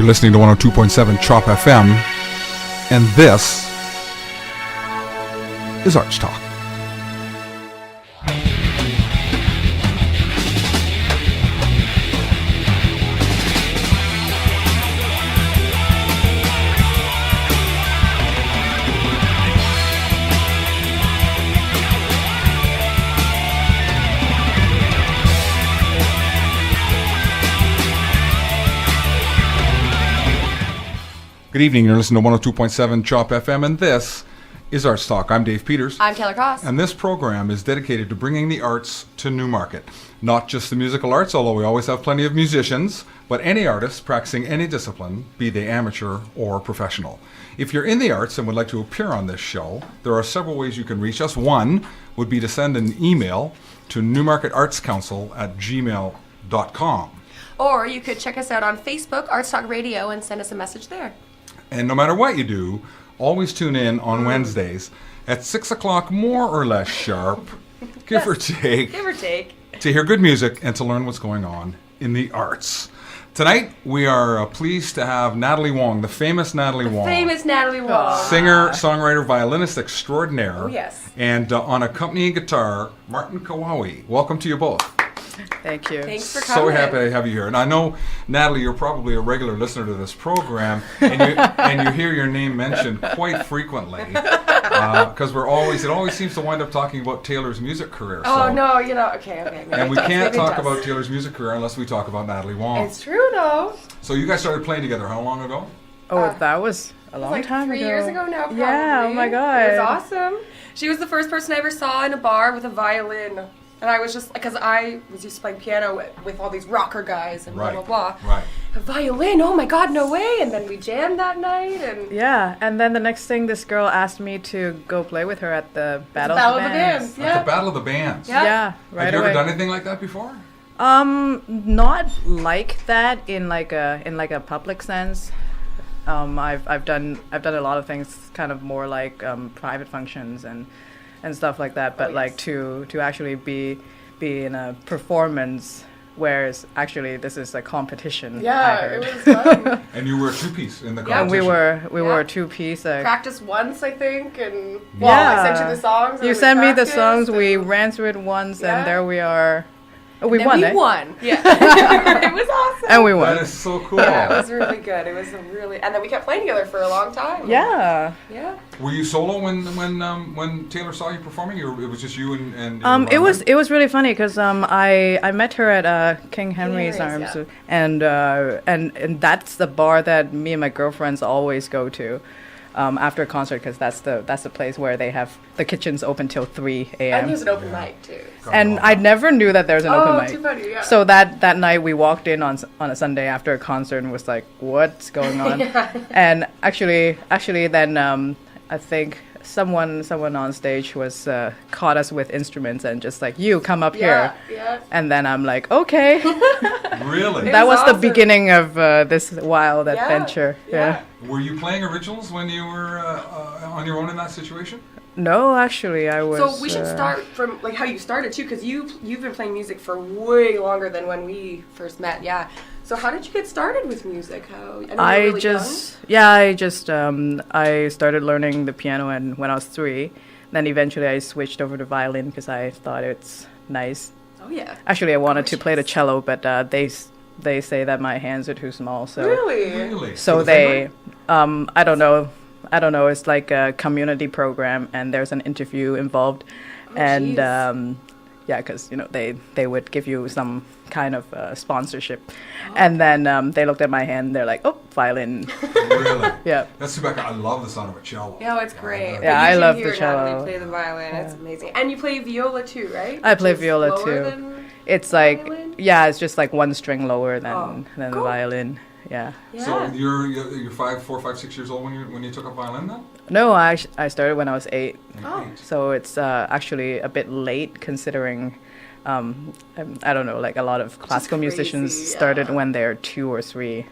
You're listening to 102.7 Chop FM, and this is ArtsTalk. Good evening, you're listening to 102.7 Chop FM, and this is ArtsTalk. I'm Dave Peters. I'm Taylor Koss. And this program is dedicated to bringing the arts to Newmarket. Not just the musical arts, although we always have plenty of musicians, but any artist practicing any discipline, be they amateur or professional. If you're in the arts and would like to appear on this show, there are several ways you can reach us. One would be to send an email to newmarketartscouncil@gmail.com. Or you could check us out on Facebook, ArtsTalk Radio, and send us a message there. And no matter what you do, always tune in on Wednesdays at 6 o'clock, more or less sharp, give or take, to hear good music and to learn what's going on in the arts. Tonight, we are pleased to have Natalie Wong, the famous Natalie Wong. Famous Natalie Wong. Singer, songwriter, violinist extraordinaire. Oh, yes. And on accompanying guitar, Martin Kawawi. Welcome to you both. Thank you. Thanks for coming. So happy to have you here. And I know, Natalie, you're probably a regular listener to this program, and you hear your name mentioned quite frequently, because it always seems to wind up talking about Taylor's music career. Oh, no, okay. And we can't talk about Taylor's music career unless we talk about Natalie Wong. It's true, though. So you guys started playing together how long ago? Oh, that was a long time ago. 3 years ago now, probably. Yeah, oh my God. It was awesome. She was the first person I ever saw in a bar with a violin. And I was just, because I was used to playing piano with all these rocker guys and blah, blah, blah. Right. A violin, oh my God, no way. And then we jammed that night. And yeah, and then the next thing, this girl asked me to go play with her at the Battle of the Bands. Yeah. At the Battle of the Bands? Yeah, right Have you away. ever done anything like that before? Not like that in like a public sense. I've done a lot of things kind of more like private functions and stuff like that, but like to actually be in a performance, whereas actually this is a competition. Yeah, it was fun. And you were a two-piece in the Yeah. competition. And we were a two-piece. Practiced once, I think, and yeah. I sent you the songs. You sent me the songs. We ran through it once, and there we are. We and won. We won. Yeah, it was awesome. And we won. That is so cool. Yeah, it was really good. It was and then we kept playing together for a long time. Yeah. Yeah. Were you solo when Taylor saw you performing, or it was just you and it was really funny because I met her at King Henry's Arms, yeah. and that's the bar that me and my girlfriends always go to after a concert, because that's the place where they have the kitchens open till 3 a.m. And there's an open mic too. And I never knew that there's an open mic. Too funny, yeah. So that night we walked in on a Sunday after a concert and was like, what's going on? Yeah. And actually then I think someone on stage was caught us with instruments and just like, you come up here. Yeah. And then I'm like, okay. Really? That was awesome. the beginning of this wild adventure. Yeah. Were you playing originals when you were on your own in that situation? No, actually, I was. So we should start from like how you started too, because you've been playing music for way longer than when we first met. Yeah. So how did you get started with music? I started learning the piano when I was 3. Then eventually I switched over to violin because I thought it's nice. Oh yeah. Actually, I wanted to play the cello, but they say that my hands are too small. So Really? So they, I don't know. It's like a community program, and there's an interview involved, and because they would give you some kind of sponsorship, and then they looked at my hand, and they're like, oh, violin. Really? Yeah. That's too bad. I love the sound of a cello. Yeah, it's great. Yeah, I love the cello. Natalie play the violin. It's amazing. And you play viola too, right? I play viola lower too. Than It's like violin? it's just like one string lower than the cool. violin. Yeah. So you're 4, 5, 6 years old when you took up violin then? No, I started when I was 8. Oh. So it's actually a bit late considering, I don't know, like a lot of classical musicians started when they're 2 or 3.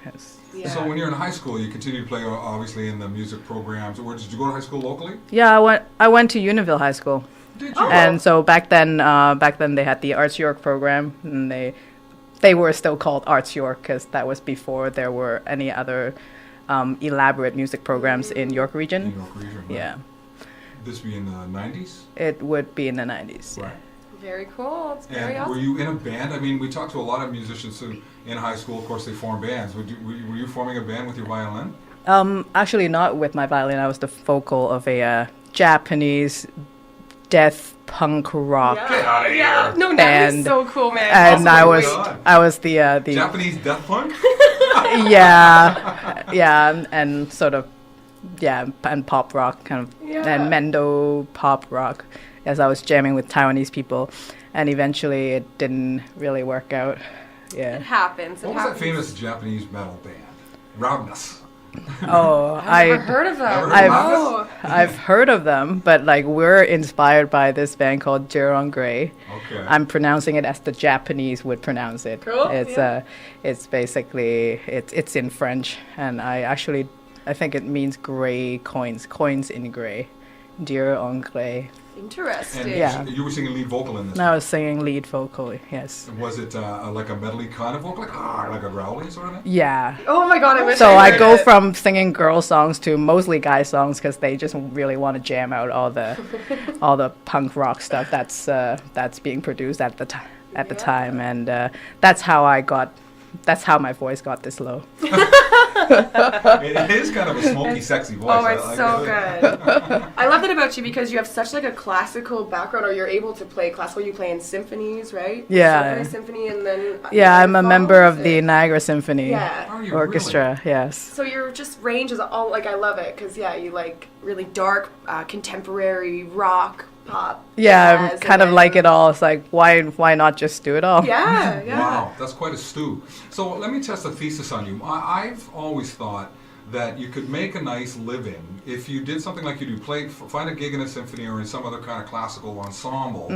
Yeah. So when you're in high school, you continue to play obviously in the music programs. Or did you go to high school locally? Yeah, I went to Unionville High School. Did you? And so back then they had the Arts York program, and they they were still called Arts York because that was before there were any other elaborate music programs in York region. In York region, right. Yeah. This be in the 90s? It would be in the 90s. Right. Very cool. It's very And awesome. were you in a band? I mean, we talked to a lot of musicians who, in high school, of course, they form bands. Were you forming a band with your violin? Actually, not with my violin. I was the vocal of a Japanese death punk rock Get out of Yeah. here. No, Natalie's band. so cool, man. and Oh I my was God. I was the Japanese death punk? yeah, and sort of and pop rock kind of Yeah. and Mendo pop rock as I was jamming with Taiwanese people, and eventually it didn't really work out. It Yeah. happens. It What was that happens. famous Japanese metal band? Roundness. Oh, I've never heard of them. Never heard of Oh. I've heard of them, but like we're inspired by this band called Jeron Grey. Okay. I'm pronouncing it as the Japanese would pronounce it. Cool, It's it's basically it's in French, and I think it means gray coins in gray. Dieu en gray. Interesting. And Yeah. you were singing lead vocal in this. And I was singing lead vocal, yes. Was it like a medley kind of vocal, like a growly sort of thing? Yeah. Oh my god, I wish So I I heard go it. from singing girl songs to mostly guy songs because they just really want to jam out all the punk rock stuff that's being produced at the time, and that's how my voice got this low. It is kind of a smoky, sexy voice. Oh, I it's like so it. good. I love that about you because you have such like a classical background, or you're able to play classical. You play in symphonies, right? Yeah. Symphony, symphony, and then Yeah, I'm a member of follows the it. Niagara Symphony Yeah. Are you Orchestra. Yes. So your just range is all like I love it because you like really dark, contemporary rock, pop. Yeah, jazz, I and kind of then- like it all. It's like why not just do it all? Yeah, yeah. Wow, that's quite a stew. So let me test a thesis on you. I've always thought that you could make a nice living if you did something like you do, find a gig in a symphony or in some other kind of classical ensemble,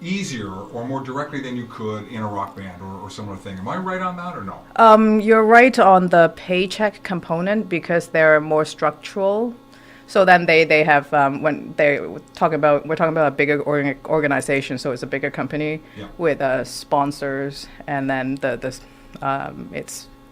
easier or more directly than you could in a rock band or similar thing. Am I right on that or no? You're right on the paycheck component because they're more structural. So then they have when we're talking about a bigger organization, so it's a bigger company Yeah. with sponsors, and then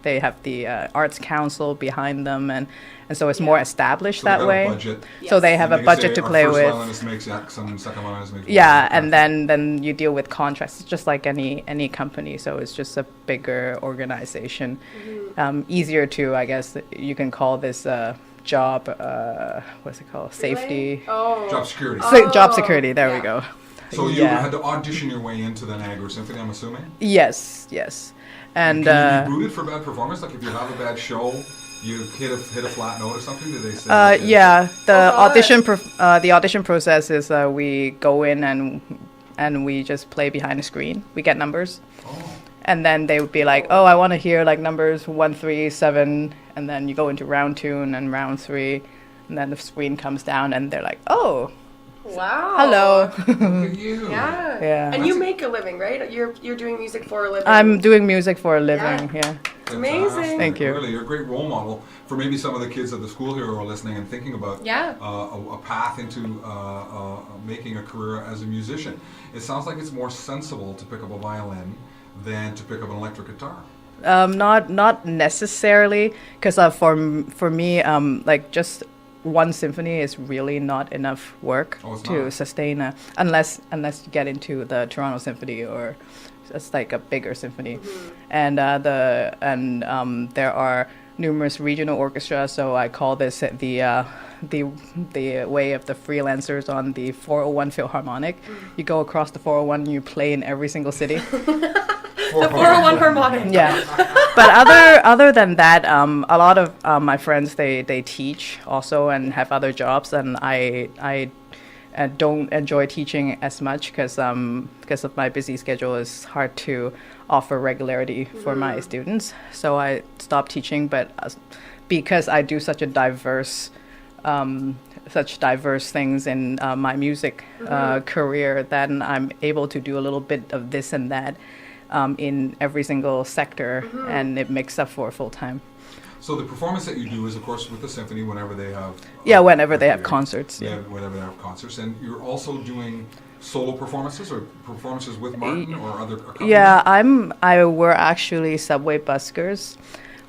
they have the Arts Council behind them, and so it's more established So they that got way. a budget. So they Yes. have And a can budget say, to "Our play first with. violinist makes X and second violinist makes Y." Yeah, and then you deal with contracts, just like any company. So it's just a bigger organization, easier to, I guess you can call this job. What's it called? Safety. Oh. Job security. Job security. There we yeah. go. So you Yeah. had to audition your way into the Niagara Symphony, I'm assuming? Yes, and Can you be booted for bad performance? Like if you have a bad show, you hit a flat note or something? Do they say? okay? yeah, the God. the audition process is we go in and we just play behind a screen. We get numbers, Oh. and then they would be like, "Oh, I want to hear like numbers 1, 3, 7," and then you go into round 2 and then round 3, and then the screen comes down and they're like, "Oh, Wow. hello." Look at you. Yeah. Yeah. And you make a living, right? You're doing music for a living. I'm doing music for a living. Yeah. Amazing. Fantastic. Thank you. Really, you're a great role model for maybe some of the kids at the school here who are listening and thinking about Yeah. a path into making a career as a musician. It sounds like it's more sensible to pick up a violin than to pick up an electric guitar. Not necessarily, because for me, like just one symphony is really not enough work Oh, it's to not? sustain unless you get into the Toronto Symphony or it's like a bigger symphony, and there are numerous regional orchestras. So I call this the way of the freelancers on the 401 Philharmonic. You go across the 401, and you play in every single city. The 401 harmonic. Yeah, but other than that, a lot of my friends they teach also and have other jobs, and I don't enjoy teaching as much because of my busy schedule. It's hard to offer regularity for my students, so I stopped teaching. But because I do such diverse things in my music career, then I'm able to do a little bit of this and that. In every single sector, and it makes up for full time. So the performance that you do is, of course, with the symphony whenever they have. Whenever they have concerts. Yeah, whenever they have concerts, and you're also doing solo performances or performances with Martin or other accompaniment? Yeah, we're actually subway buskers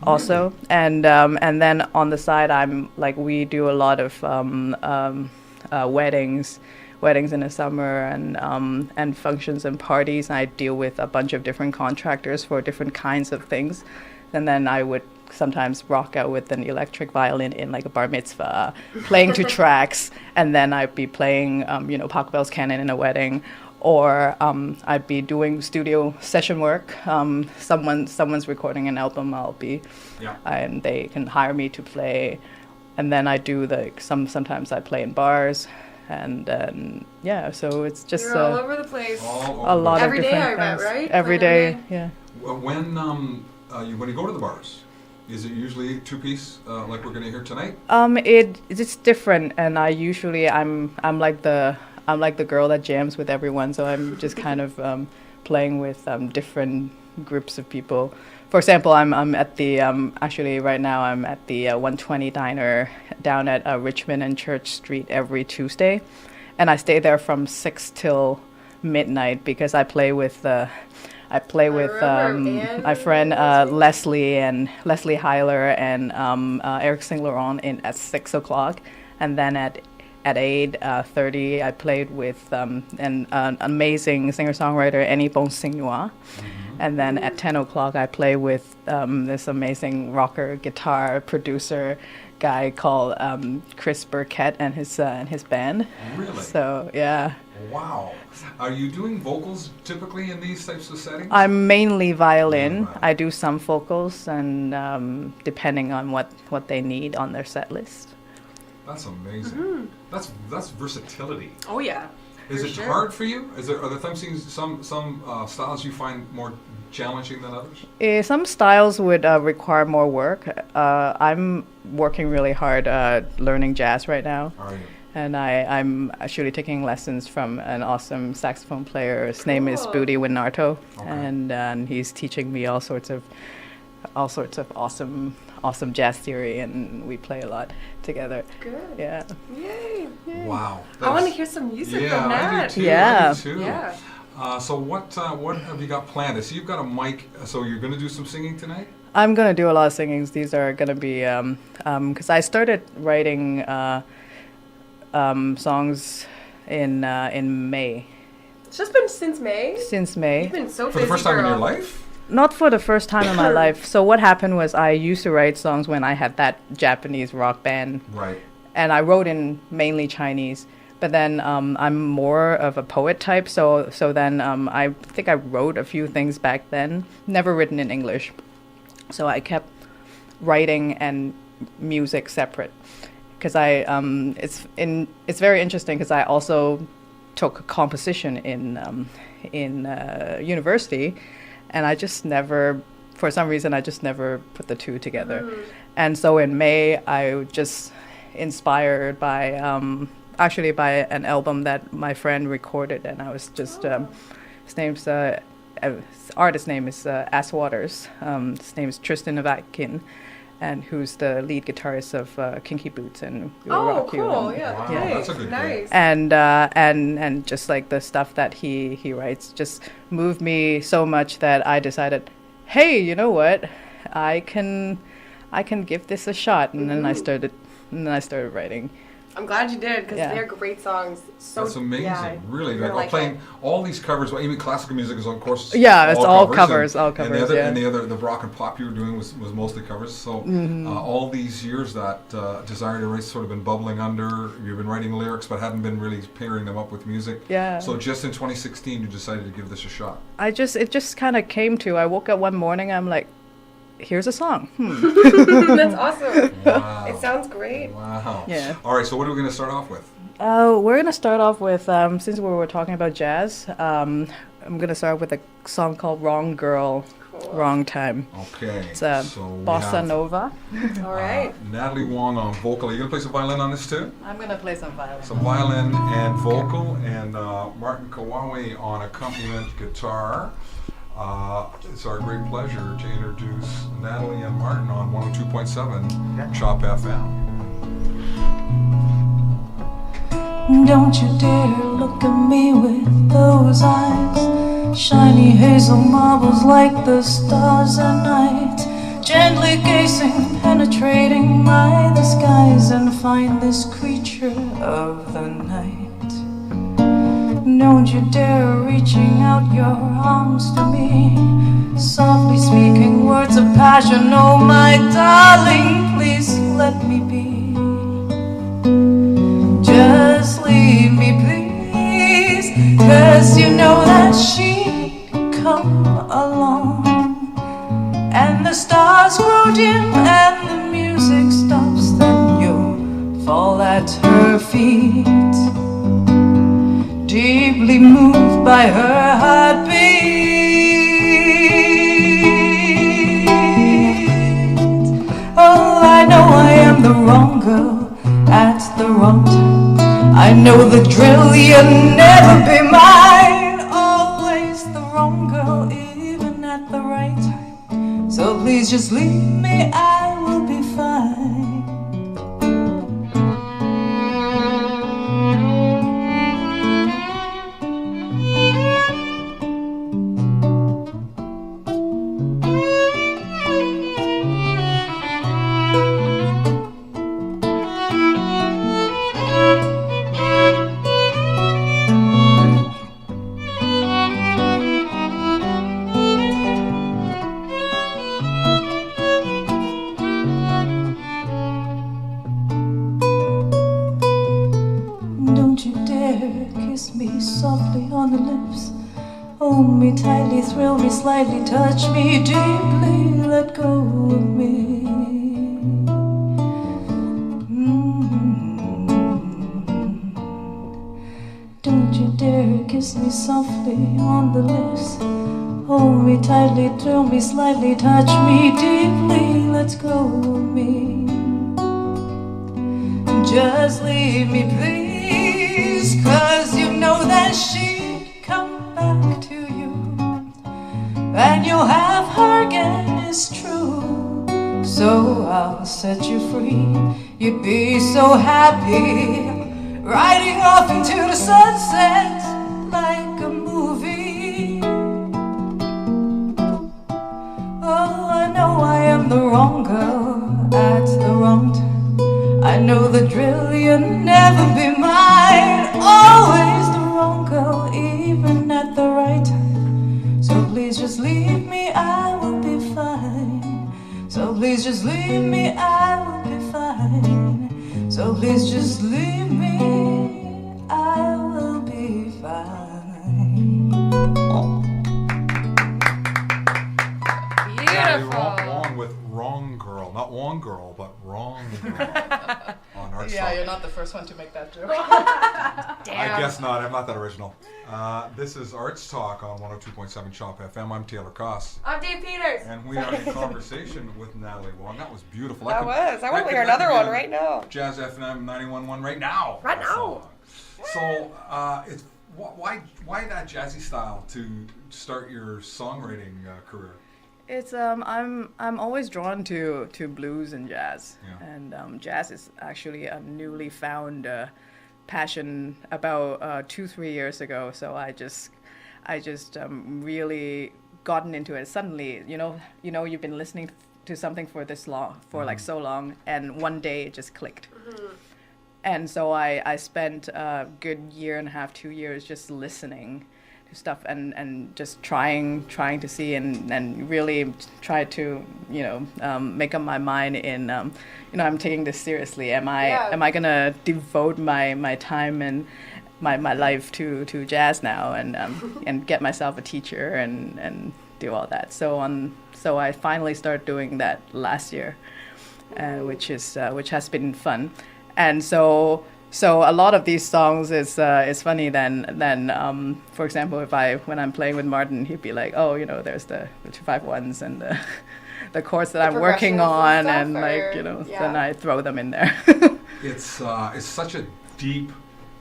also, and then on the side we do a lot of weddings in the summer and functions and parties, and I deal with a bunch of different contractors for different kinds of things, and then I would sometimes rock out with an electric violin in like a bar mitzvah, playing to tracks, and then I'd be playing Pachelbel's canon in a wedding, or I'd be doing studio session work. Someone's recording an album, and they can hire me to play, and then I do sometimes I play in bars, and so it's just you're all over the place. A lot of different every day, I bet, right? Every day, yeah. When you go to the bars, is it usually two-piece like we're going to hear tonight? It's different, and I'm like the girl that jams with everyone, so I'm just kind of playing with different groups of people. For example, I'm at the actually right now I'm at the 120 Diner down at Richmond and Church Street every Tuesday, and I stay there from 6 till midnight because I play with my friend Leslie Heiler and Eric Saint Laurent at 6 o'clock, and then at 8:30 I played with an amazing singer-songwriter Annie Bonsignois, and then at 10 o'clock I play with this amazing rocker guitar producer guy called Chris Burkett and his band. Really? So yeah. Wow. Are you doing vocals typically in these types of settings? I'm mainly violin. I do some vocals, and depending on what they need on their set list. That's amazing. That's versatility. Oh yeah. Is it hard for you? Are there some styles you find more challenging than others? Some styles would require more work. I'm working really hard learning jazz right now. Are you? And I'm actually taking lessons from an awesome saxophone player. His name is Booty Winarto, and he's teaching me all sorts of awesome jazz theory, and we play a lot together. Good. Yeah. Yay. Wow. I want to hear some music from I Nat. do too. Yeah. I do too. Yeah. So what have you got planned? So you've got a mic. So you're going to do some singing tonight? I'm gonna do a lot of singings. These are gonna be because I started writing songs in May. It's just been since May? Since May. You've been so busy, For the first time in your girl. life? Not for the first time in my life. So what happened was I used to write songs when I had that Japanese rock band. Right. And I wrote in mainly Chinese. But then I'm more of a poet type. So then I think I wrote a few things back then. Never written in English. So I kept writing and music separate. Because it's very interesting because I also took composition in university, and I just never, for some reason, I just never put the two together. And so in May, I was just inspired by actually by an album that my friend recorded, and I was just his name's artist name is Ass Waters. His name is Tristan Novatkin. And who's the lead guitarist of Kinky Boots and We Will Rock You. Cool, And, yeah. Wow, Nice, that's a good nice. and just like the stuff that he writes just moved me so much that I decided, hey, you know what, I can give this a shot, and then I started writing. I'm glad you did, because Yeah. they're great songs. So, That's amazing, yeah, really. you're Like playing all these covers. Well, even classical music is, of course, Yeah, it's all covers, and yeah. the rock and pop you were doing was mostly covers. So all these years, that desire to write sort of been bubbling under. You've been writing lyrics, but hadn't been really pairing them up with music. Yeah. So just in 2016, you decided to give this a shot. It just kind of came to. I woke up one morning, I'm like, here's a song. That's awesome. Wow. It sounds great. Wow. Yeah. All right. So what are we going to start off with? We're going to start off with, since we were talking about jazz, I'm going to start with a song called Wrong Girl, Cool. Wrong Time. Okay. It's so we bossa have, nova. All right. Natalie Wong on vocal. Are you going to play some violin on this too? I'm going to play some violin. Some violin and vocal, and Martin Kawawi on accompaniment guitar. It's our great pleasure to introduce Natalie and Martin on 102.7 Chop FM. Don't you dare look at me with those eyes, shiny hazel marbles like the stars at night, gently gazing, penetrating my disguise, and find this creature of the night. Don't you dare reaching out your arms to me, softly speaking words of passion. Oh my darling, please let me be. Just leave me please, 'cause you know that she'd come along, and the stars grow dim and the music stops, then you'll fall at her feet, deeply moved by her heartbeat. Oh, I know I am the wrong girl at the wrong time. I know the drill, you'll never be mine. Always the wrong girl, even at the right time. So please just leave me, I will be fine. Don't you dare kiss me softly on the lips, hold me tightly, thrill me slightly, touch me deeply, let go of me. Don't you dare kiss me softly on the lips, hold me tightly, thrill me slightly, touch me deeply, let go of me. Just leave me please, 'cause you know that she'd come back to you, and you'll have her again, it's true. So I'll set you free, you'd be so happy, riding off into the sunset like a movie. Oh, I know I am the wrong girl at the wrong time. I know the drill, you'll never be mine. Always the wrong girl, even at the right time. So please just leave me, I will be fine. So please just leave me, I will be fine. So please just leave me, I will be fine. Natalie Wong with Wrong Girl. Not Wong Girl, but Wrong Girl on ArtsTalk. Yeah, you're not the first one to make that joke. I guess not. I'm not that original. This is ArtsTalk on 102.7 Shop FM. I'm Taylor Koss. I'm Dave Peters. And we are in conversation with Natalie Wong. That was beautiful. I want to hear another one right now. Jazz FM 91.1 right now. Right now. So, it's why that jazzy style to start your songwriting career? It's I'm always drawn to blues and jazz, Yeah. and jazz is actually a newly found passion about 2-3 years ago. So I just really gotten into it suddenly. You've been listening to something for this long, like so long, and one day it just clicked. And so I spent a good year and a half, 2 years just listening to stuff and just trying to see and really try to make up my mind in I'm taking this seriously. Am I gonna devote my time and my life to jazz now and get myself a teacher and do all that. So I finally started doing that last year, which has been fun. And so a lot of these songs is funny. Then for example, when I'm playing with Martin, he'd be like, oh, there's the 2-5-1s and the chords that I'm working on, and then I throw them in there. It's such a deep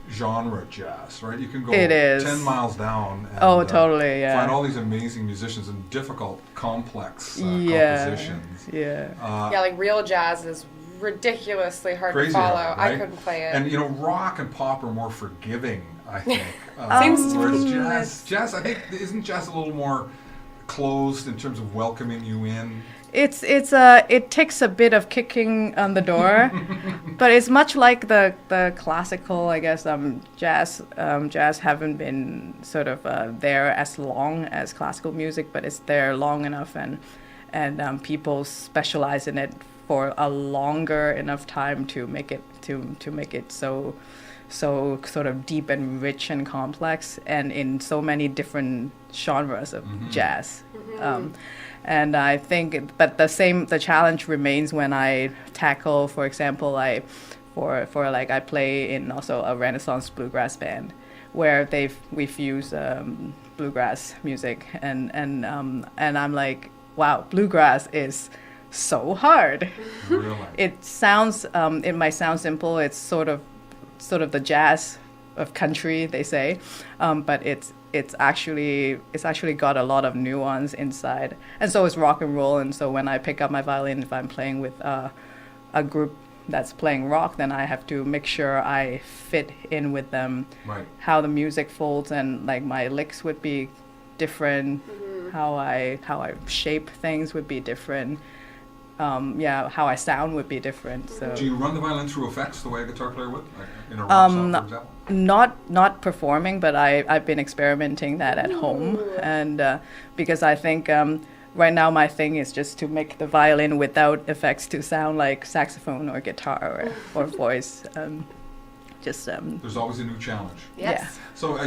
genre, jazz, right? You can go It is. 10 miles down and Totally, yeah. find all these amazing musicians and difficult, complex Yeah. compositions. Yeah. Like real jazz is ridiculously hard Crazy to follow. hard, right? I couldn't play it. And you know, rock and pop are more forgiving, I think. Seems to whereas jazz, I think, isn't jazz a little more closed in terms of welcoming you in? It takes a bit of kicking on the door, but it's much like the classical, I guess. Jazz haven't been sort of there as long as classical music, but it's there long enough, and people specialize in it for a longer enough time to make it so sort of deep and rich and complex, and in so many different genres of jazz. And I think, but the challenge remains when I tackle, for example, I play in also a Renaissance bluegrass band, where we fuse bluegrass music, and I'm like, wow, bluegrass is so hard. Really? It might sound simple. It's sort of the jazz of country, they say, but it's actually got a lot of nuance inside, and so is rock and roll. And so when I pick up my violin, if I'm playing with a group that's playing rock, then I have to make sure I fit in with them. Right. How the music folds, and like my licks would be different. How I shape things would be different. How I sound would be different. So. Do you run the violin through effects the way a guitar player would, like in a rock song, for example? Not performing, but I've been experimenting that at home, and because I think right now my thing is just to make the violin without effects to sound like saxophone or guitar or voice. There's always a new challenge. Yes. Yeah. So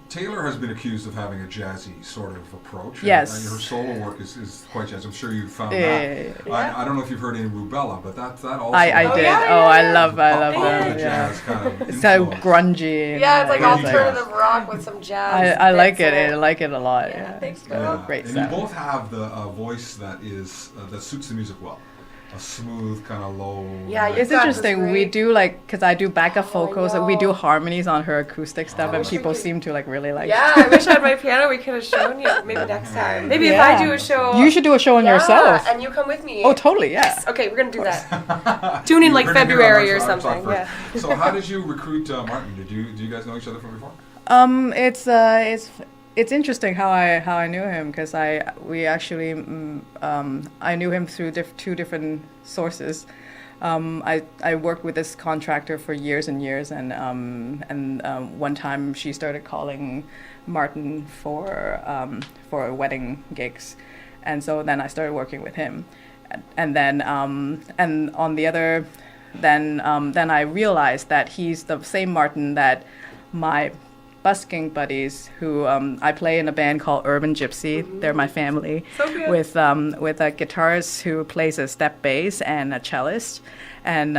Taylor has been accused of having a jazzy sort of approach. Yes. And her solo work is quite jazzy. I'm sure you've found that. Yeah. I don't know if you've heard any Rubella, but that also. I Oh, did. yeah, Oh, I yeah. love pop that. and Yeah. jazz kind of It's so influence. grungy. and, Yeah, it's like Grungy alternative jazz. rock with some jazz. I like bits it. in I like it a lot. Yeah, Yeah. thanks, It's girl. a great And sound. you both have the voice that is that suits the music well. A smooth, kind of low. Yeah, It's got interesting. this We great- do because I do backup Oh, I vocals, and we do know. harmonies on her acoustic stuff, Oh, and wish we people could- seem to really like. Yeah, I wish I had my piano. We could have shown you. Maybe next time. Maybe if I do a show. You should do a show on Yeah, yourself. and you come with me. Oh, totally. Yeah. Okay, we're gonna do that. Tune in You like heard it here on February or Arts Talk something. first. Yeah. So how did you recruit Martin? Do you guys know each other from before? It's interesting how I knew him, because I knew him through two different sources. I worked with this contractor for years and years, and one time she started calling Martin for wedding gigs, and so then I started working with him, and then then I realized that he's the same Martin that my busking buddies, who I play in a band called Urban Gypsy. They're my family. So good. With a guitarist who plays a step bass and a cellist, and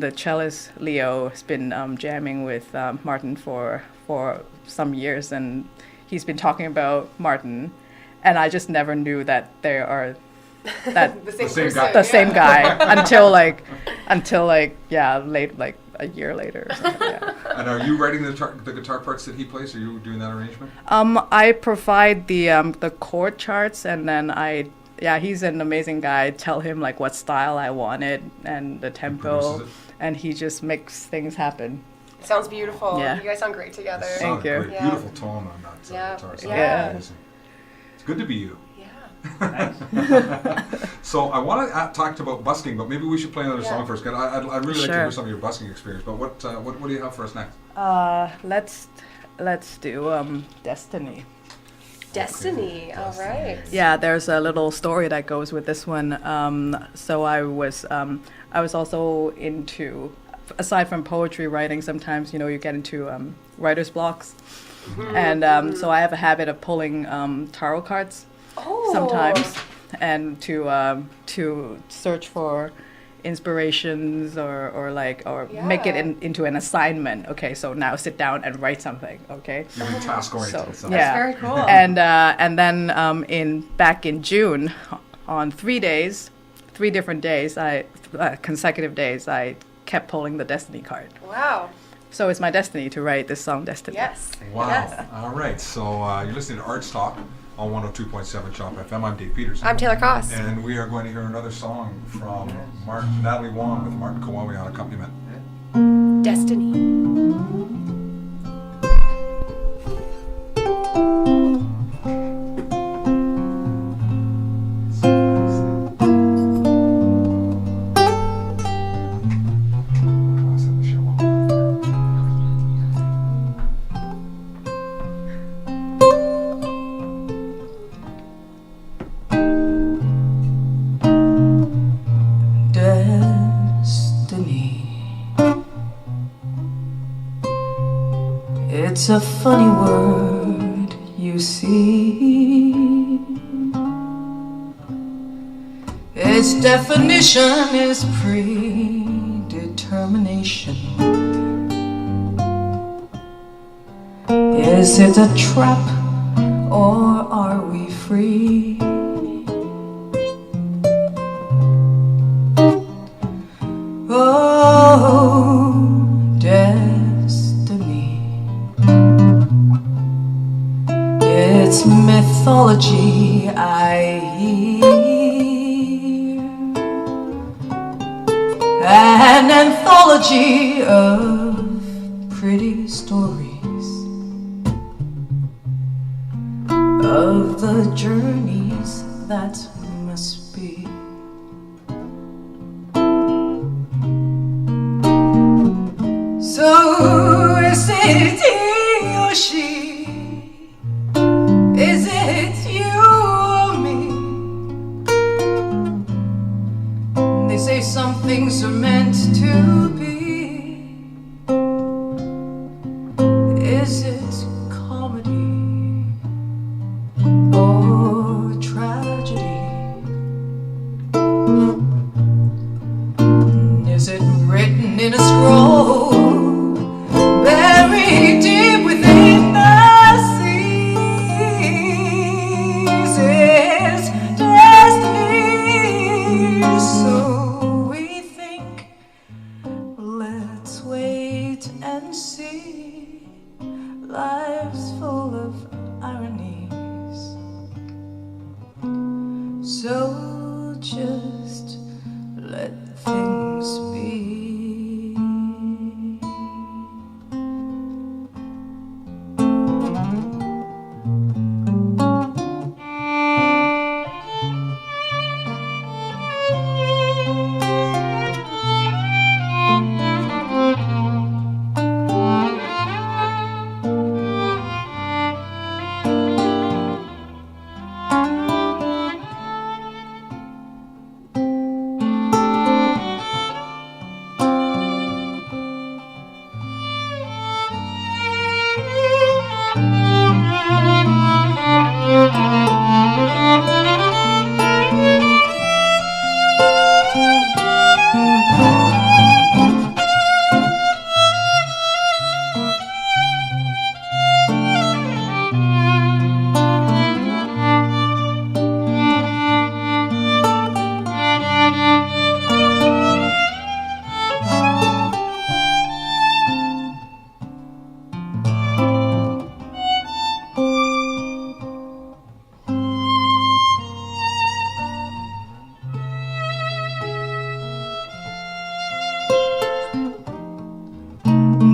the cellist Leo has been jamming with Martin for some years, and he's been talking about Martin, and I just never knew that they are that The same same person. guy. the same guy until late a year later or something. Yeah. And are you writing the guitar parts that he plays? Are you doing that arrangement? I provide the chord charts, and then he's an amazing guy. I tell him what style I wanted and the tempo, produces it? and he just makes things happen. Sounds beautiful. Yeah. You guys sound great together. Thank Sound you. great. Yeah. Beautiful tone on that Yeah. guitar. Sounds Yeah. amazing. It's good to be you. Yeah. So I want to talk about busking, but maybe we should play another Yeah. song first. I'd really like to Sure. hear some of your busking experience. But what do you have for us next? Let's do Destiny. Destiny. All right. Yeah, there's a little story that goes with this one. So I was also into, aside from poetry writing, sometimes you get into writer's blocks, and so I have a habit of pulling tarot cards Oh. sometimes, and to search for inspirations or make it Yeah. into an assignment. Okay, so now sit down and write something. Okay. You're in task oriented. So, That's yeah. very cool. And then back in June, on 3 different days, consecutive days, I kept pulling the Destiny card. Wow. So it's my destiny to write this song, Destiny. Yes. Wow. Yes. All right. So you're listening to Arts Talk on 102.7 Chop FM. I'm Dave Peterson. I'm Taylor Koss. And we are going to hear another song from Natalie Wong with Martin Kawami on accompaniment. Destiny. It's a funny word, you see. Its definition is predetermination. Is it a trap or are we free? Oh, it's mythology I hear, an anthology of pretty stories of the journeys that must be. So is it he or she? Is it you or me? They say some things are meant to be. Is it comedy or tragedy? Is it written in a scroll buried deep within the life's full of ironies, so just let things be.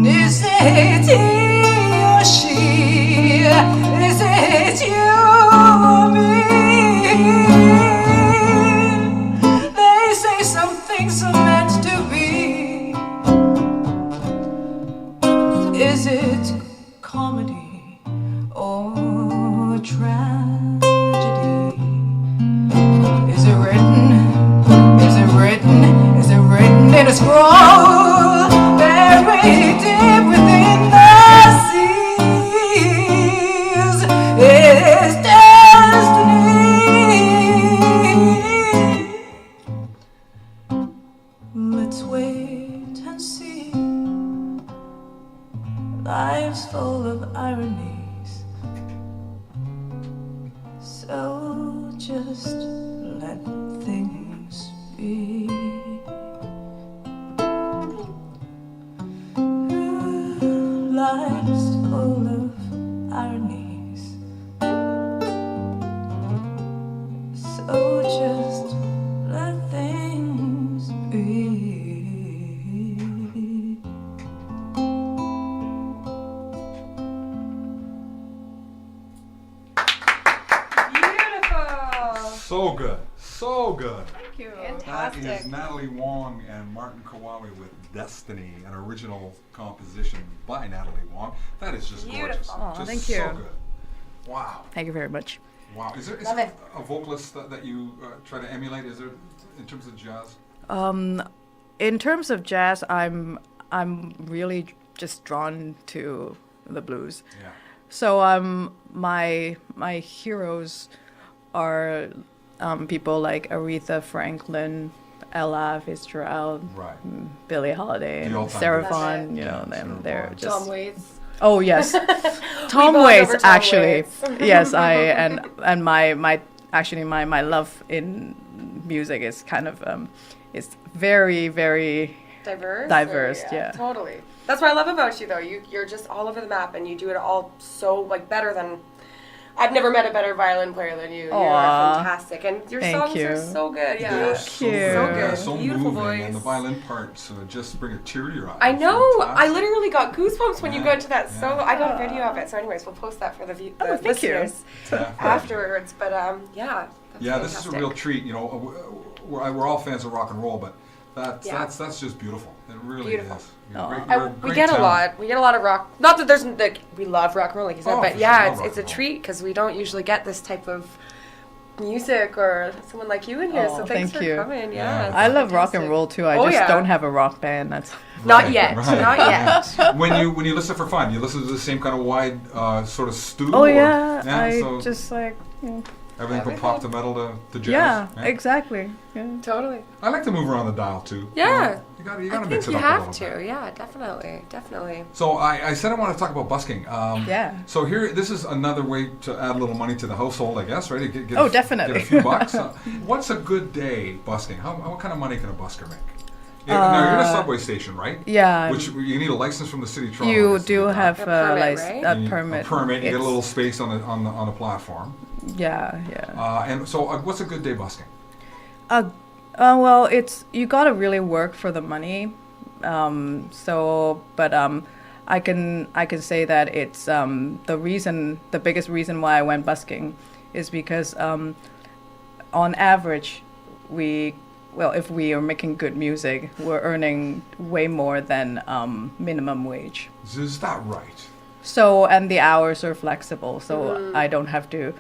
Is it he or she? Is it you or me? They say some things are meant to be. Is it comedy or tragedy? Is it written? Is it written? Is it written in a scroll buried deep within the seas? Is destiny? Let's wait and see. Life's full of ironies, so just let things be. Life's full of ironies, So good. So good. Thank you. That is Natalie Wong and Martin Kawawi with Destiny, an original composition by Natalie Wong. That is just gorgeous. Beautiful. Aw, Just thank so you. good. Wow. Thank you very much. Wow. Is there Love it. a vocalist that you try to emulate? Is there, in terms of jazz? In terms of jazz, I'm really just drawn to the blues. Yeah. So my heroes are people like Aretha Franklin, Ella Fitzgerald, Right. Billie Holiday, The and all-time Sarah favorites. Vaughan. You know, Yeah, them. Sarah They're Vaughan. just. Tom Waits. Oh yes, Tom bond Waits over Tom actually. Waits. Yes, and my actually my love in music is kind of is very very Diverse, yeah. Totally. That's what I love about you, though. You're just all over the map, and you do it all so better than. I've never met a better violin player than you. Aw. You're fantastic, and your Thank songs are you. so good. Yeah. They're Thank you. So So good. good. So Beautiful moving, and the voice. violin parts just bring a tear to your eye. I It's know. I fantastic. literally got goosebumps when you Yeah, go into that yeah. solo. I got a video of it. So, anyways, we'll post that for the thank you. listeners Yeah. afterwards. But yeah. That's Yeah, this is a fantastic. real treat. You know, we're all fans of rock and roll, but Yeah. that's just beautiful. It really Beautiful. is. You're Aw. great- I, you're a we great get a talent. lot. We get a lot of rock. Not that there's we love rock and roll, like you said, Oh, but for yeah, sure. it's Love a rock and roll. treat because we don't usually get this type of music or someone like you in here. Oh, So thanks thank for you. coming. Yeah. Yeah, I it's love rock fantastic. and roll too. I Oh, just yeah. don't have a rock band. That's Not Right, yet. right, Not yet. yeah. when you listen for fun, you listen to the same kind of wide sort of stew. oh or- yeah, I so just like everything from pop to metal to jazz. yeah, exactly. Yeah. Totally. I like to move around the dial too. Yeah. You gotta I mix think it you up a have little to. bit. Yeah, definitely. So I said I want to talk about busking. Yeah. So here, this is another way to add a little money to the household, I guess, right? Get Oh, definitely. Get a few bucks. What's a good day busking? What kind of money can a busker make? Now you're in a subway station, right? Yeah. Which you need a license from the city of Toronto. You I guess, to do that. have A permit, lic- right? a You need permit. A permit. You get a It's- little space on the platform. Yeah, yeah. And so, what's a good day busking? Well, it's you gotta really work for the money. But I can say that it's the biggest reason why I went busking is because on average if we are making good music, we're earning way more than minimum wage. Is that right? So, and the hours are flexible, so I don't have to,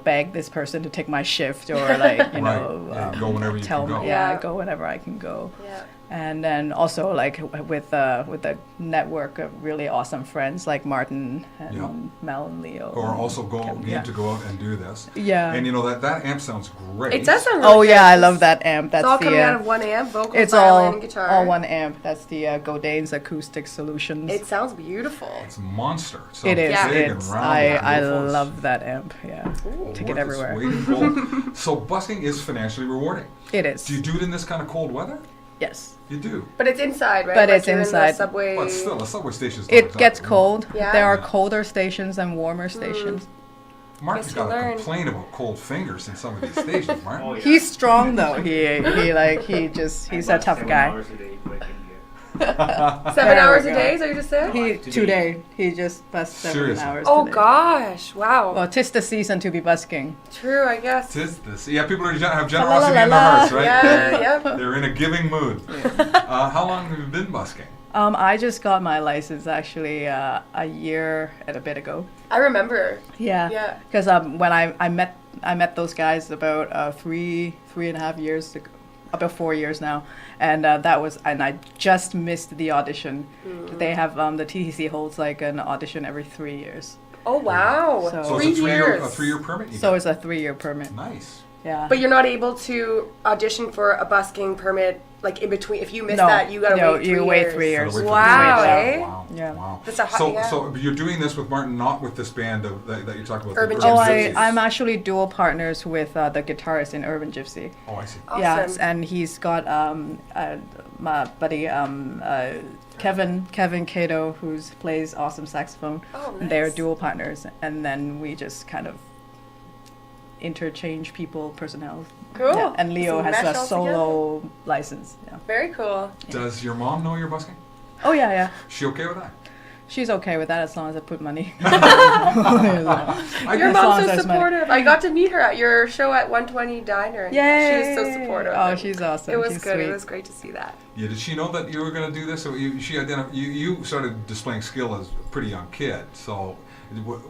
beg this person to take my shift or like, Right. Yeah, go whenever you tell can go. me, Yeah. go whenever I can go. Yeah. And then also like with a network of really awesome friends like Martin and Yeah. Mel and Leo. Or also Kevin, need yeah. to go out and do this. Yeah. And you know that amp sounds great. It does sound really Oh good. yeah, I love that amp. That's It's all the coming out of one amp, vocals, it's violin, all and guitar. all one amp. That's the Godain's Acoustic Solutions. It sounds beautiful. It's a monster. It It sounds is. Yeah. big It's and round. I and beautiful. love that amp. Yeah. Ooh. Take it Worth its everywhere. weight in gold. So busking is financially rewarding. It is. Do you do it in this kind of cold weather? Yes. You do. But it's inside, right? But Like it's you're In inside. the subway. But still, a subway station is not It exactly gets warm. cold. Yeah? There are Yeah. colder stations and warmer stations. Mark's Guess got you to learn. complain about cold fingers in some of these stations, Mark. Oh, yeah. He's strong though. He's a tough guy. 7 There we hours a go. day, is that what you just said? Today he just busts 7 Seriously? hours. Oh today. gosh! Wow. Well, 'tis the season to be busking. True, I guess. Tis this. Yeah, people have generosity in their La-la-la-la. hearts, right? Yeah, yep. They're in a giving mood. How long have you been busking? I just got my license actually a year and a bit ago. I remember. Yeah. Yeah. Because when I met those guys about three and a half years ago, about 4 years now, and I just missed the audition. They have the TTC holds like an audition every 3 years, Oh wow. So- So 3 it's years. a 3-year permit. You so got. it's a 3-year permit. Nice. Yeah. But you're not able to audition for a busking permit like in between. If you miss No, that, you gotta no, wait 3 you years. wait 3 years. Gotta wait for Wow, 3 years. eh? Wow. Yeah. Wow. That's a hot- so, yeah. so you're doing this with Martin, not with this band that you're talking about. Urban the Oh, Gypsies. I'm actually dual partners with the guitarist in Urban Gypsy. Oh, I see. Awesome. Yes, and he's got my buddy Kevin Cato, who plays awesome saxophone. Oh, They're nice. dual partners, and then we just kind of interchange personnel. Cool. Yeah, and Leo So has mesh a all solo license. Yeah. Very cool. Does your mom know you're busking? Oh yeah, yeah. She okay with that? She's okay with that as long as I put money. Your As long mom's as so there's money. supportive. I got to meet her at your show at 120 Diner. Yay! She was so supportive. Oh, and she's awesome. It was She's good. sweet. It was great to see that. Yeah, did she know that you were going to do this? So you started displaying skill as a pretty young kid. So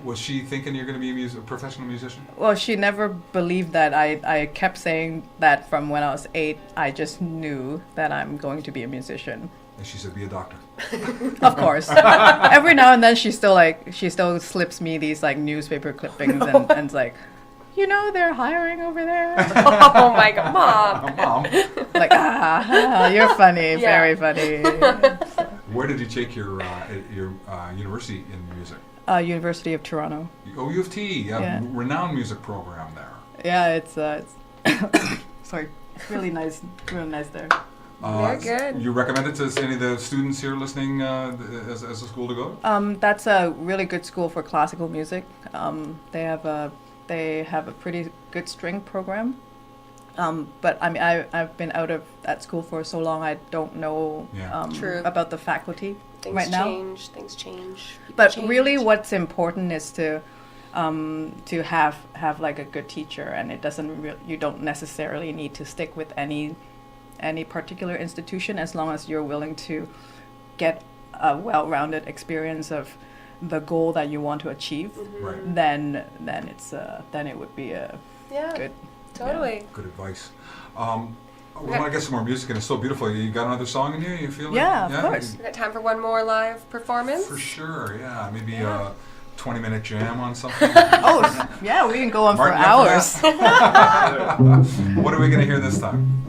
was she thinking you're going to be a professional musician? Well, she never believed that. I kept saying that from when I was 8. I just knew that I'm going to be a musician. And she said, be a doctor. Of course. Every now and then she still slips me these like newspaper clippings and it's like, you know, they're hiring over there. Oh my God, Mom. Mom, Like, you're funny, Yeah. very funny. where did you take your university in music? University of Toronto. Oh, U of T, Yeah. renowned music program there. Yeah, it's sorry, really nice there. Very good. You recommend it to any of the students here listening as a school to go to? That's a really good school for classical music. They have a pretty good string program. But I mean, I've been out of that school for so long. I don't know True. about the faculty Things right now. Things change. People But change. really, what's important is to have like a good teacher, and it doesn't. You don't necessarily need to stick with any particular institution as long as you're willing to get a well-rounded experience of the goal that you want to achieve. Right. Then it would be a Yeah, good. totally. Good advice. We want to get some more music, and it's so beautiful. You got another song in here? You feel? Yeah, of course. We got time for one more live performance? For sure. Yeah, maybe Yeah. a 20-minute jam on something. Oh, yeah, we can go on Martin, for up hours. What are we going to hear this time?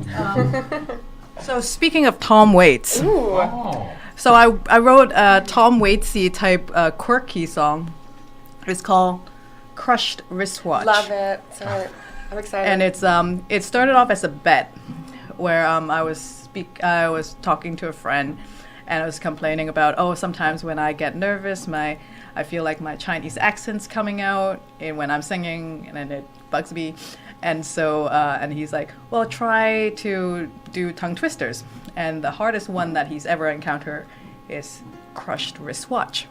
So speaking of Tom Waits, Ooh. Oh. so I wrote a Tom Waitsy type quirky song. It's called "Crushed Wristwatch." Love it. So I'm excited. And it started off as a bet where I was talking to a friend and I was complaining about sometimes when I get nervous I feel like my Chinese accent's coming out and when I'm singing and it bugs me, and so and he's like, well, try to do tongue twisters, and the hardest one that he's ever encountered is crushed wristwatch.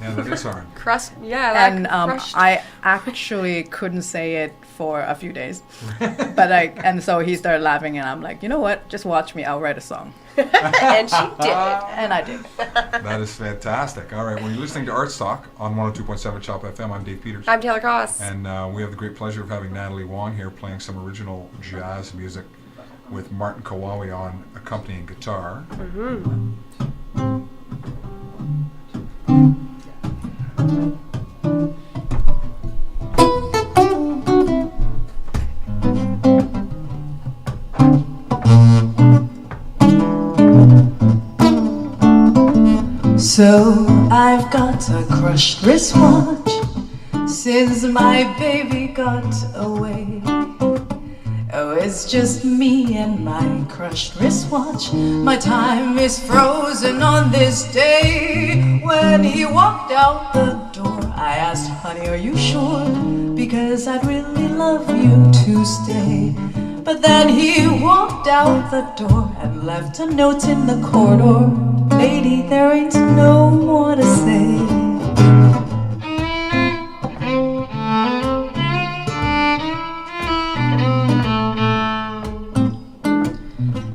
Yeah, that is hard. Crust, yeah, like And crushed. I actually couldn't say it for a few days, and so he started laughing, and I'm like, you know what? Just watch me. I'll write a song, And she did. and I did. That is fantastic. All right, well, you're listening to ArtsTalk on 102.7 Chop FM. I'm Dave Peters. I'm Taylor Cross. And we have the great pleasure of having Natalie Wong here playing some original jazz music with Martin Kawawi on accompanying guitar. So I've got a crushed wristwatch since my baby got away. Oh, it's just me and my crushed wristwatch. My time is frozen on this day. When he walked out the door, I asked, honey, are you sure? Because I'd really love you to stay. But then he walked out the door and left a note in the corridor. Lady, there ain't no more to say.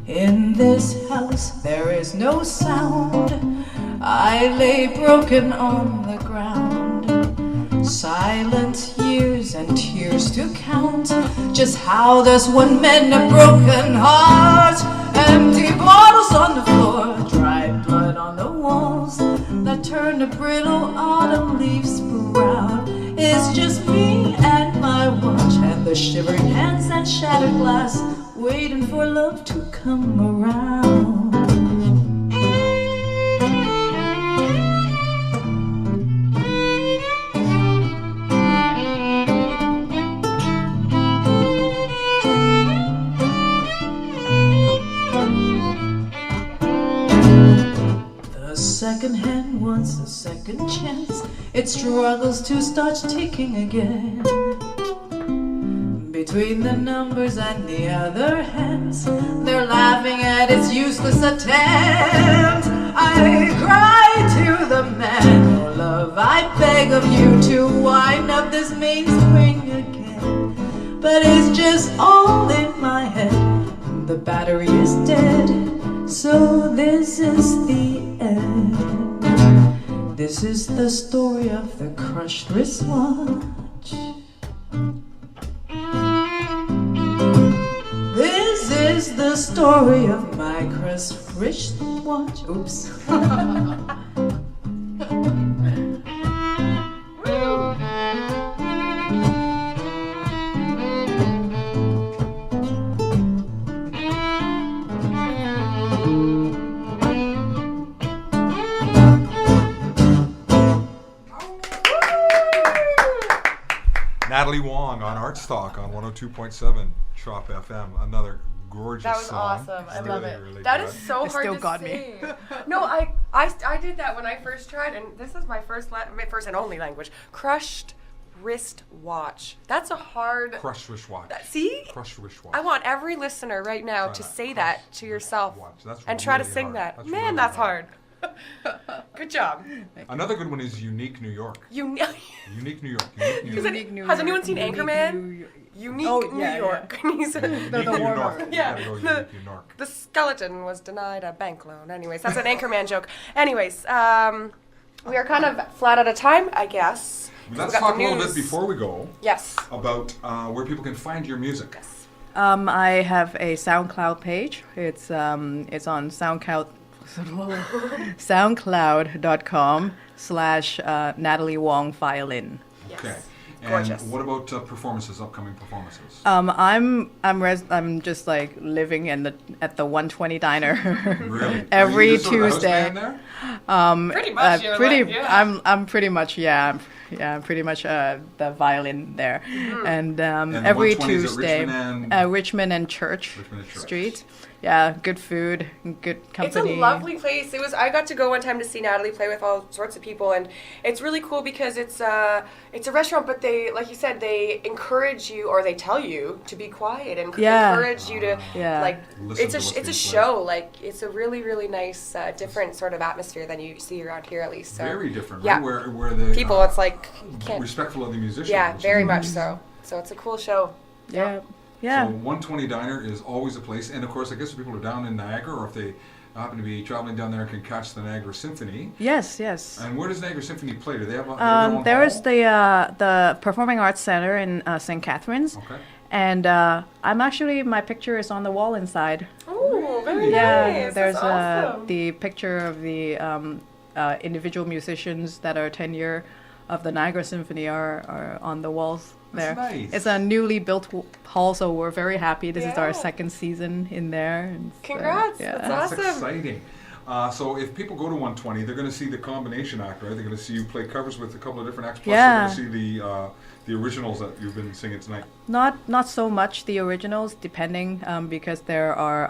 In this house there is no sound. I lay broken on the ground. Silent years and tears to count. Just how does one mend a broken heart? Empty bottles on the floor, dried blood on the walls that turn to brittle autumn leaves brown. It's just me and my watch and the shivering hands and shattered glass, waiting for love to come around. The second hand wants a second chance. It struggles to start ticking again. Between the numbers and the other hands, they're laughing at its useless attempt. I cry to the man love, I beg of you to wind up this mainspring again. But it's just all in my head. The battery is dead, so this is the end. This is the story of the crushed wristwatch. This is the story of my crushed wristwatch. Oops. Natalie Wong on ArtsTalk on 102.7 Chop FM. Another gorgeous That was song. awesome. I Really, love it. really That good. is so It hard still to got me. sing. No, I did that when I first tried, and this is my first and only language. Crushed wrist watch. That's a hard. Crush Wish Watch. See? Crush Wish Watch. I want every listener right now Try to that. say Crush that to Wish yourself Watch. That's and try to really sing hard. that. That's Man, really that's hard. hard. Good job. Another good one is Unique New York. You. Unique New York. Unique New York. Unique New Has York. anyone seen Unique Anchorman? New- Unique Oh, New yeah, York. He's a- Unique the New warm-up. York. You Yeah. gotta go The- Unique New York. The skeleton was denied a bank loan. Anyways, that's an Anchorman joke. Anyways, we are kind of flat out of time, I guess. Let's We got talk the a little news. bit before we go Yes. about where people can find your music. I have a SoundCloud page. It's on SoundCloud, SoundCloud.com/Natalie Wong Violin. Yes. Okay. And Gorgeous. what about performances, upcoming performances? I'm just like living at the 120 Diner Really? every Are you the sort of house Tuesday. band there? Pretty much. You're Pretty, like, yeah. I'm pretty much I'm pretty much the violin there, and the every 120 is at Tuesday, Richmond and- Richmond and Church Richmond and Church. Street. Yeah, good food, good It's a company. lovely place. I got to go one time to see Natalie play with all sorts of people, and it's really cool because it's a restaurant, but they, like you said, they encourage you or they tell you to be quiet and Yeah. encourage you to Yeah. like. Listen It's to what's a being show. Like it's a really nice different sort of atmosphere than you see around here at least. So Very different, yeah. right? Where the people, it's like you can't. respectful of the musicians. Yeah, very much so. So it's a cool show. Yeah, yeah. So 120 Diner is always a place, and of course, I guess if people are down in Niagara, or if they happen to be traveling down there, can catch the Niagara Symphony. Yes, yes. And where does Niagara Symphony play? Do they have their own There is hall? the Performing Arts Center in St. Catharines, Okay. and my picture is on the wall inside. Oh, very Yeah, nice. there's That's awesome. the picture of the individual musicians that are tenure of the Niagara Symphony are on the walls there. That's nice. It's a newly built hall, so we're very happy. This is our Yeah. second season in there. And so, Congrats, yeah. that's That's awesome. exciting. So if people go to 120, they're going to see the combination act, right? They're going to see you play covers with a couple of different acts. Plus Yeah. they're going to see the originals that you've been singing tonight. Not so much the originals, depending, because there are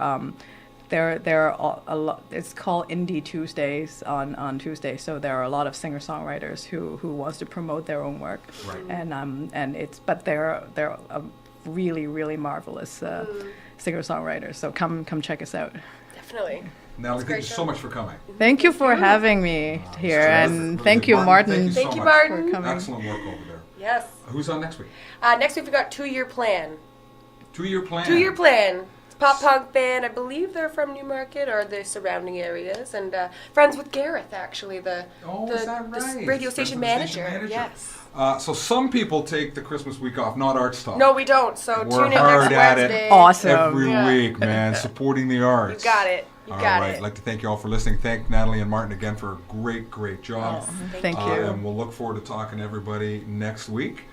a lot. It's called Indie Tuesdays on Tuesday, so there are a lot of singer-songwriters who wants to promote their own work, Right. but they're a really marvelous singer-songwriters. So come check us out. Definitely. Natalie, thank you great so show. much for coming. Thank you for having me here, Terrific. and Really thank good. you, Thank Martin. you so Thank you, much. Martin. For coming. Excellent work over there. Yes. Who's on next week? Next week we got 2-Year Plan. 2-year plan. 2-Year Plan. It's a pop punk band. I believe they're from Newmarket or the surrounding areas, and friends with Gareth actually, the Is that the right? radio Friends station with the station manager. manager. Yes. So some people take the Christmas week off, not ArtsTalk. No, we don't. So We're tune in hard next at it. Wednesday. Awesome. Every Yeah. week, man, supporting the arts. You got it. You All got right, it. I'd like to thank you all for listening. Thank Natalie and Martin again for a great job. Thank you. And we'll look forward to talking to everybody next week.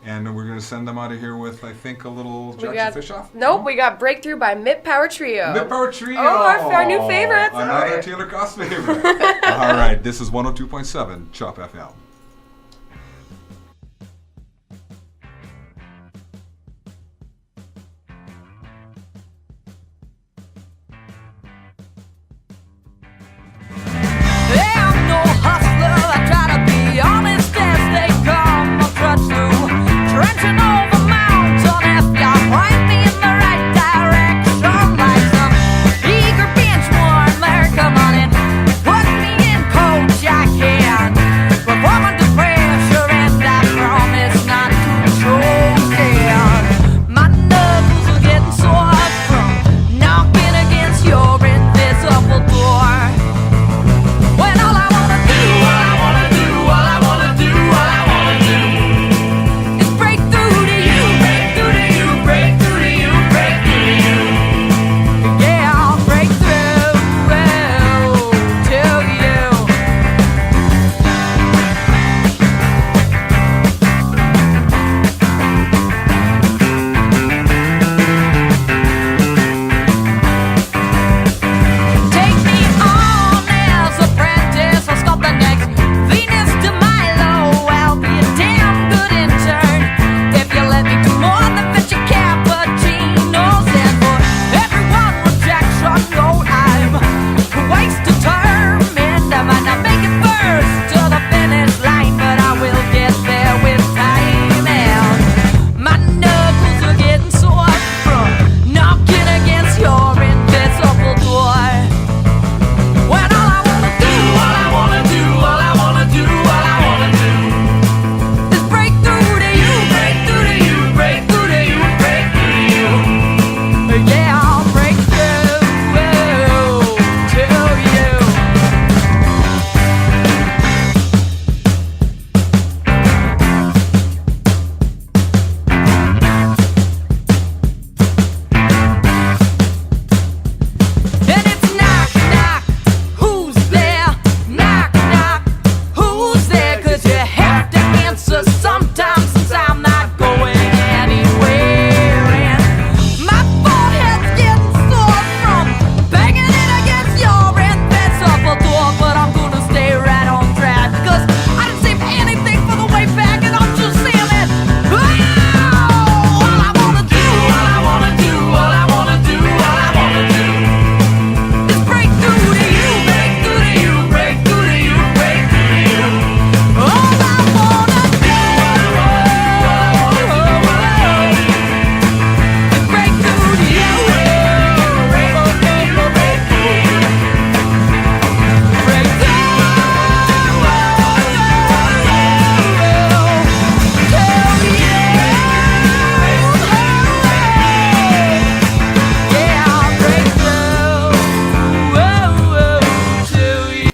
And we're going to send them out of here with, I think, a little Jackson Fish off. Nope, we got Breakthrough by Mid Power Trio. Mid-Power Trio. Oh, our new favorites. Another Taylor Cost favorite. All right, this is 102.7 Chop FM.